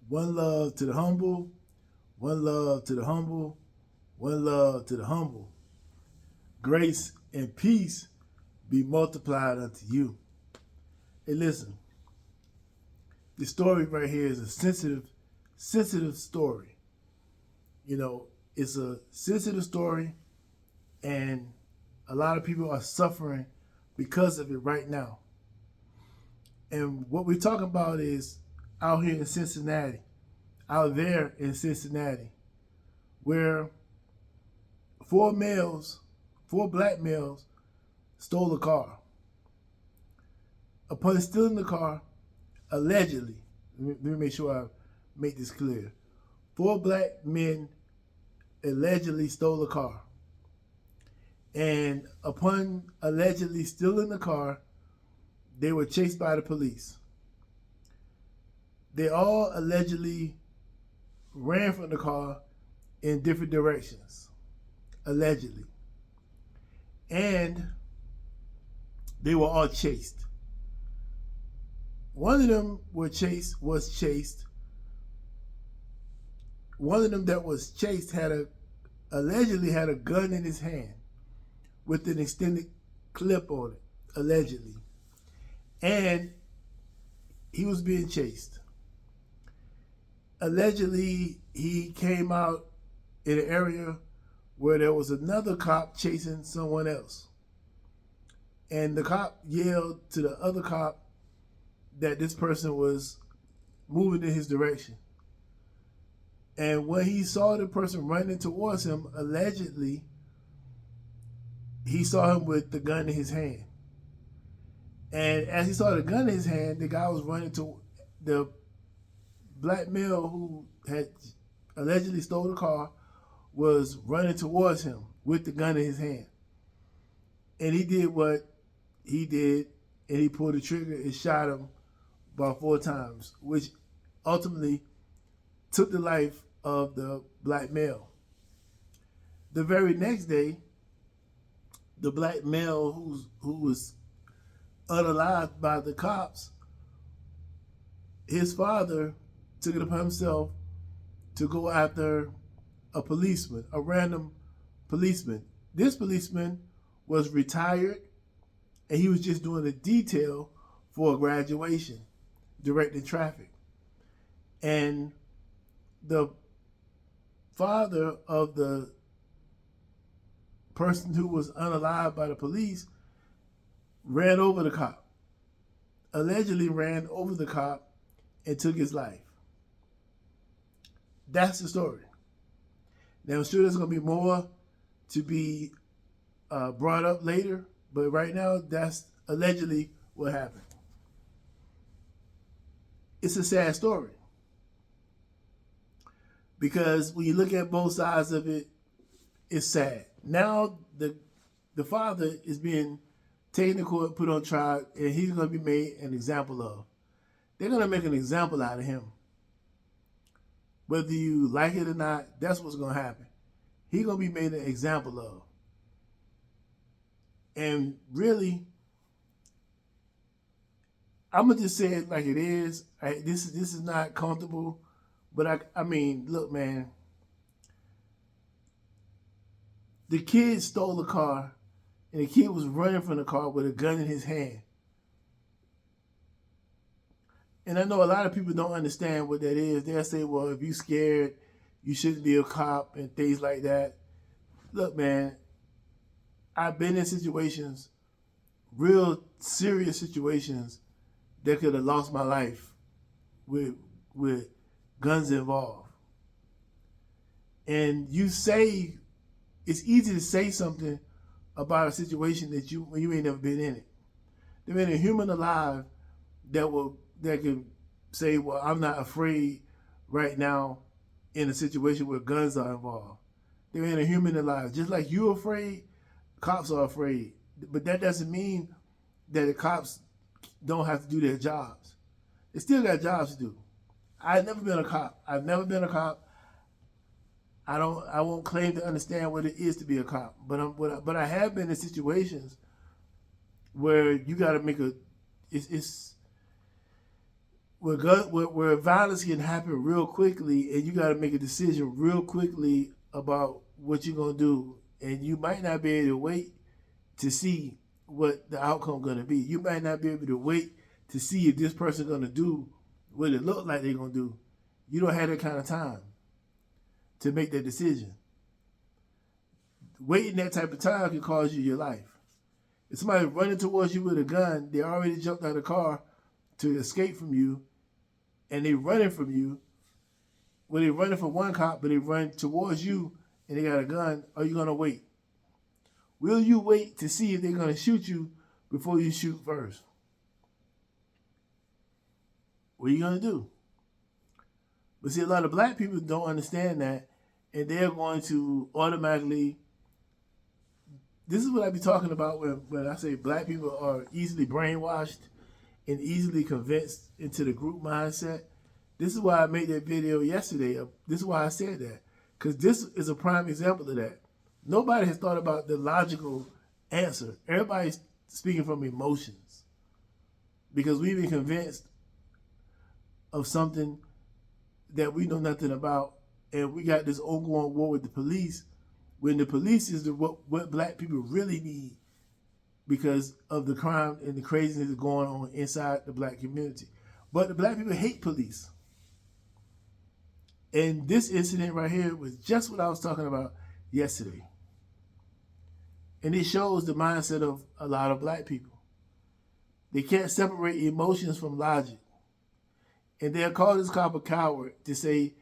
One love to the humble, one love to the humble, one love to the humble. Grace and peace be multiplied unto you. Hey, listen, the story right here is a sensitive story. You know, it's a sensitive story, and a lot of people are suffering because of it right now. And what we're talking about is out here in Cincinnati, out there in Cincinnati, where four males, four black males, stole a car. Upon stealing the car, allegedly, let me make sure I make this clear. Four black men allegedly stole a car. And upon allegedly stealing the car, they were chased by the police. They all allegedly ran from the car in different directions, allegedly. And they were all chased. One of them was chased. One of them that was chased allegedly had a gun in his hand with an extended clip on it, allegedly. And he was being chased. Allegedly, he came out in an area where there was another cop chasing someone else. And the cop yelled to the other cop that this person was moving in his direction. And when he saw the person running towards him, allegedly, he saw him with the gun in his hand. And as he saw the gun in his hand, the guy was running to the black male who had allegedly stole the car, was running towards him with the gun in his hand. And he did what he did, and he pulled the trigger and shot him about 4 times, which ultimately took the life of the black male. The very next day, the black male who was unalived by the cops, his father took it upon himself to go after a policeman, a random policeman. This policeman was retired, and he was just doing a detail for a graduation, directing traffic. And the father of the person who was unalived by the police ran over the cop, allegedly ran over the cop and took his life. That's the story. Now, I'm sure there's going to be more to be brought up later, but right now, that's allegedly what happened. It's a sad story because when you look at both sides of it, it's sad. Now, the father is being taken to court, put on trial, and he's going to be made an example of. They're going to make an example out of him. Whether you like it or not, that's what's going to happen. He's going to be made an example of. And really, I'm going to just say it like it is. This is not comfortable, but I mean, look, man. The kid stole the car, and the kid was running from the car with a gun in his hand. And I know a lot of people don't understand what that is. They'll say, well, if you're scared, you shouldn't be a cop and things like that. Look, man, I've been in situations, real serious situations, that could have lost my life with guns involved. And it's easy to say something about a situation that you ain't never been in it. There ain't a human alive that can say, well, I'm not afraid right now in a situation where guns are involved. There ain't a human alive. Just like you're afraid, cops are afraid. But that doesn't mean that the cops don't have to do their jobs. They still got jobs to do. I've never been a cop. I won't claim to understand what it is to be a cop, but I have been in situations where you got to make it's where violence can happen real quickly, and you got to make a decision real quickly about what you're gonna do, and you might not be able to wait to see what the outcome gonna be. You might not be able to wait to see if this person gonna do what it look like they're gonna do. You don't have that kind of time to make that decision. Waiting that type of time can cost you your life. If somebody running towards you with a gun, they already jumped out of the car to escape from you, and they running from you. Well, they running from one cop, but they run towards you, and they got a gun. Are you gonna wait? Will you wait to see if they're gonna shoot you before you shoot first? What are you gonna do? But see, a lot of black people don't understand that, and they're going to automatically. This is what I be talking about when I say black people are easily brainwashed and easily convinced into the group mindset. This is why I made that video yesterday. This is why I said that. Because this is a prime example of that. Nobody has thought about the logical answer. Everybody's speaking from emotions. Because we've been convinced of something that we know nothing about. And we got this ongoing war with the police, when the police is what black people really need because of the crime and the craziness that's going on inside the black community. But the black people hate police. And this incident right here was just what I was talking about yesterday. And it shows the mindset of a lot of black people. They can't separate emotions from logic. And they'll call this cop a coward to say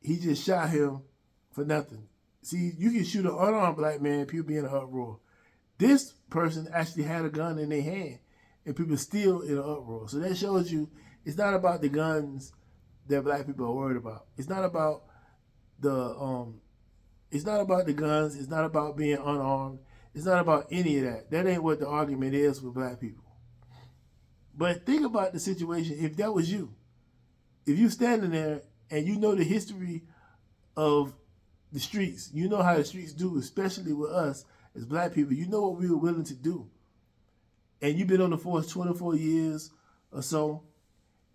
he just shot him for nothing. See, you can shoot an unarmed black man and people be in an uproar. This person actually had a gun in their hand and people still in an uproar. So that shows you it's not about the guns that black people are worried about. It's not about the guns. It's not about being unarmed. It's not about any of that. That ain't what the argument is with black people. But think about the situation. If that was you, if you standing there and you know the history of the streets, you know how the streets do, especially with us as black people, you know what we were willing to do. And you've been on the force 24 years or so,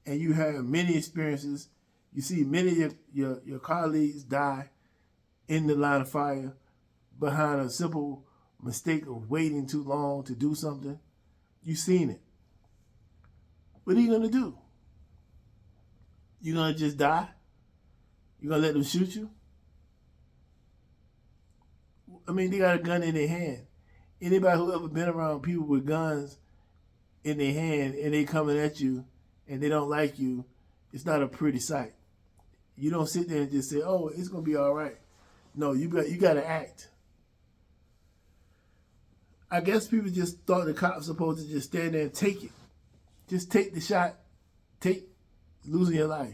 and you have many experiences. You see many of your colleagues die in the line of fire behind a simple mistake of waiting too long to do something. You've seen it. What are you going to do? You going to just die? You going to let them shoot you? I mean, they got a gun in their hand. Anybody who ever been around people with guns in their hand and they coming at you and they don't like you, it's not a pretty sight. You don't sit there and just say, oh, it's going to be all right. No, you got to act. I guess people just thought the cops supposed to just stand there and take it. Just take the shot. Take losing your life.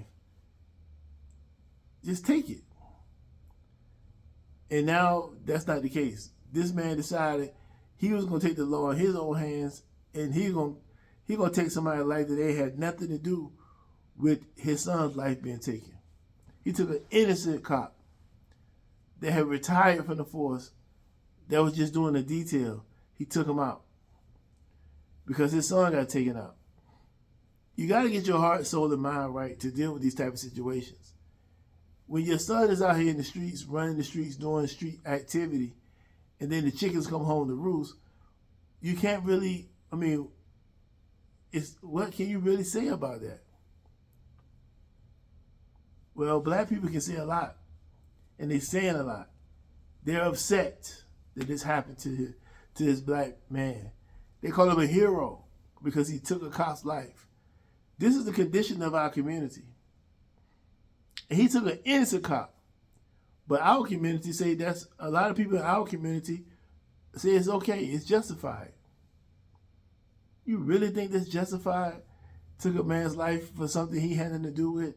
Just take it. And now that's not the case. This man decided he was going to take the law in his own hands, and he's going to take somebody's life that they had nothing to do with his son's life being taken. He took an innocent cop that had retired from the force that was just doing the detail. He took him out because his son got taken out. You got to get your heart, soul, and mind right to deal with these type of situations. When your son is out here in the streets, running the streets, doing street activity, and then the chickens come home to roost, you can't really, what can you really say about that? Well, black people can say a lot, and they're saying a lot. They're upset that this happened to this black man. They call him a hero because he took a cop's life. This is the condition of our community. And he took an innocent cop. But our community say that's, a lot of people in our community say it's okay, it's justified. You really think that's justified? Took a man's life for something he had nothing to do with?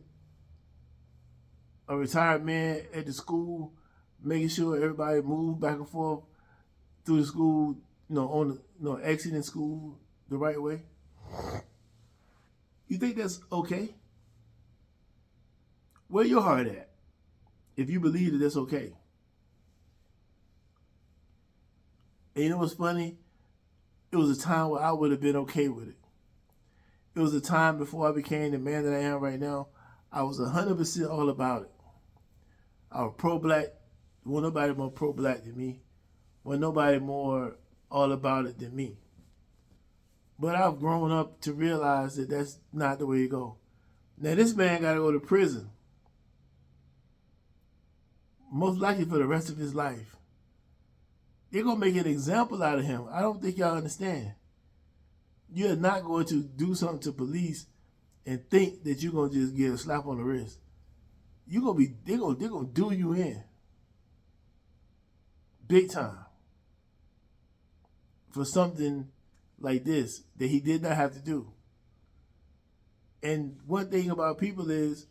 A retired man at the school, making sure everybody moved back and forth through the school, exiting school the right way? You think that's okay? Where your heart at if you believe that that's okay? And you know what's funny? It was a time where I would have been okay with it. It was a time before I became the man that I am right now. I was 100% all about it. I was pro-black. Wasn't nobody more pro-black than me. Wasn't nobody more all about it than me. But I've grown up to realize that that's not the way to go. Now, this man got to go to prison. Most likely for the rest of his life. They're going to make an example out of him. I don't think y'all understand. You're not going to do something to police and think that you're going to just get a slap on the wrist. They're going to do you in. Big time. For something like this that he did not have to do. And one thing about people is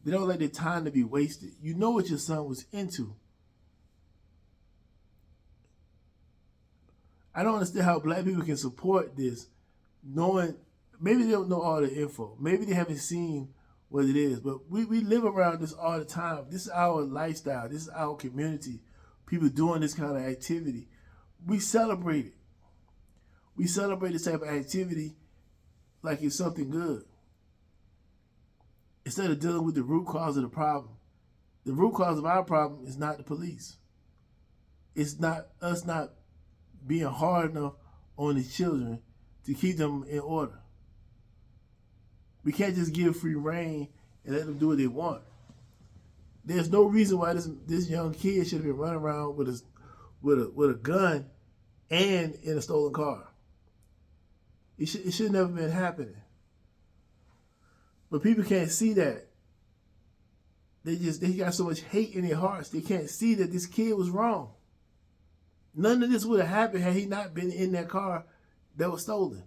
they don't let their time to be wasted. You know what your son was into. I don't understand how black people can support this, knowing maybe they don't know all the info. Maybe they haven't seen what it is. But we live around this all the time. This is our lifestyle. This is our community. People doing this kind of activity. We celebrate it. We celebrate this type of activity like it's something good. Instead of dealing with the root cause of the problem. The root cause of our problem is not the police. It's not us not being hard enough on the children to keep them in order. We can't just give free reign and let them do what they want. There's no reason why this young kid should have been running around with a gun and in a stolen car. It should never been happening. But people can't see that. They got so much hate in their hearts. They can't see that this kid was wrong. None of this would have happened had he not been in that car that was stolen.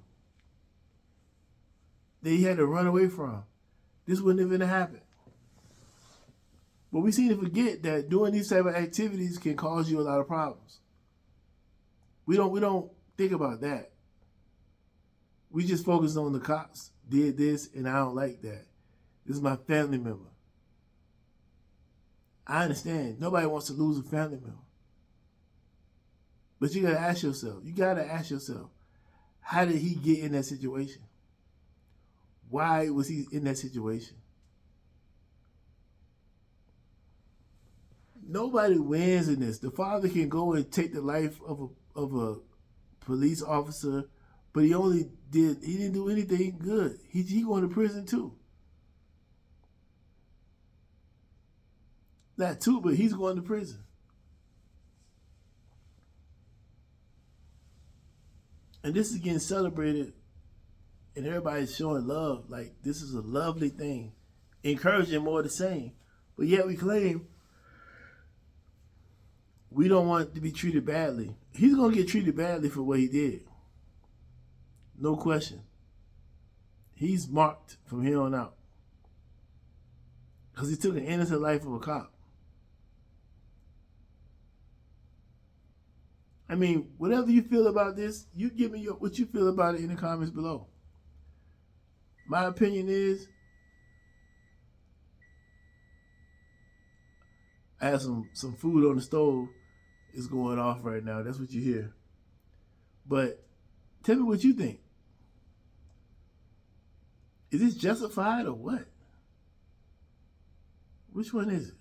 That he had to run away from. This wouldn't have happened. But we seem to forget that doing these type of activities can cause you a lot of problems. We don't think about that. We just focus on the cops did this and I don't like that. This is my family member. I understand. Nobody wants to lose a family member. But you got to ask yourself, how did he get in that situation? Why was he in that situation? Nobody wins in this. The father can go and take the life of a police officer, but he didn't do anything good. He going to prison too. Not too, but he's going to prison. And this is getting celebrated and everybody's showing love. Like, this is a lovely thing. Encouraging more of the same. But yet we claim we don't want to be treated badly. He's going to get treated badly for what he did. No question. He's marked from here on out. Because he took an innocent life of a cop. I mean, whatever you feel about this, you give me what you feel about it in the comments below. My opinion is, I have some food on the stove. It's going off right now. That's what you hear. But tell me what you think. Is this justified or what? Which one is it?